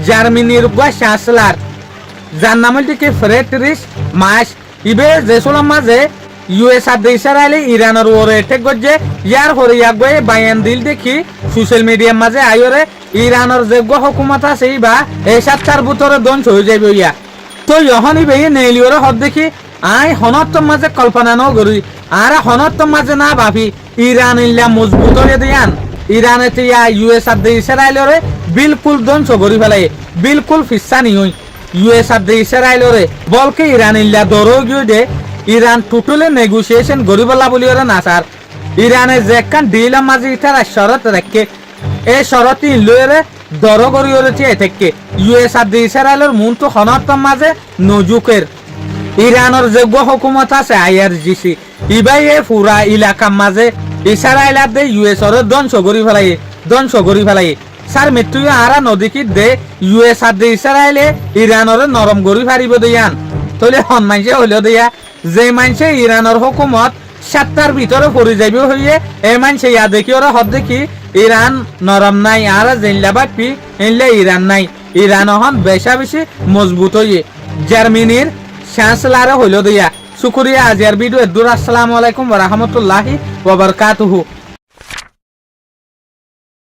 জার্মানির চ্যান্সেলর যার নাম হল কি ফ্রেডরিশ মার্শ ইবে যেসলাম মাঝে ইউএস আর ইসরায়েলে ইরানের ওরে এটেক করছে ইয়ার হরে ইয়াগবে বায়ান দিল দেখি সোশ্যাল মিডিয়ার মাঝে আইরে ইরানের যোগ্য হুকুমত আছে বা এই 7 ভিতরে ধ্বংস হয়ে যাবে ইয়া তো যখন ইবে নেলিওরে হদ দেখি আই হনত্তম মাঝে কল্পনা ন করি আর হনত্তম মাঝে না ভাবি ইরান ইল্লা মজবুত হয়ে দিয়ান ইরানে ইয়া ইউএস আর ইসরায়েলরে বিলকুল ধ্বংস করি ফেলাই বিলকুল ফিসানি হই ইউএস আর ইসরায়েলরে বলকে ইরান ইল্লা দরও গিয়ে দে ইরান টোটালি নেগোসিয়েশন গরিবলা বলি ওরা না স্যার ইরানের যে একখান ডিলের মাঝে ইটার শরত রেখে এই শরত লইরে দর করি ওরেছে থেকে ইউএস আর ইসরায়েলের মূল তো হনত্তম মাঝে নজুকের ইরানের যোগ্য হুকুমত আছে আইআরজিসি ইবাই এ পুরা এলাকার মাঝে ইসরায়েল আর দে ইউএস ওর ধ্বংস করি ফেলাই স্যার মৃত্যু আরা নদী কি দে ইউএস আর দে ইসরায়েলে ইরানের নরম করি ফারিব দিয়ান তাহলে হন মানছে হইলেও দিয়া যে মানছে ইরানের হুকুমত 7টার ভিতরে পড়ে যাবে হইয়ে এই মানছে ইয়া দেখি ওরা হদ দেখি ইরান নরম নাই আর জেনলা বাপি এনলে ইরান নাই ইরান হন বেশি মজবুত হইয়ে জার্মানির চ্যান্সেলর হইল দিয়া শুকরিয়া আজিয়ার ভিডিও দূর আসসালামু আলাইকুম ওয়া রাহমাতুল্লাহি ওয়া বারাকাতুহু।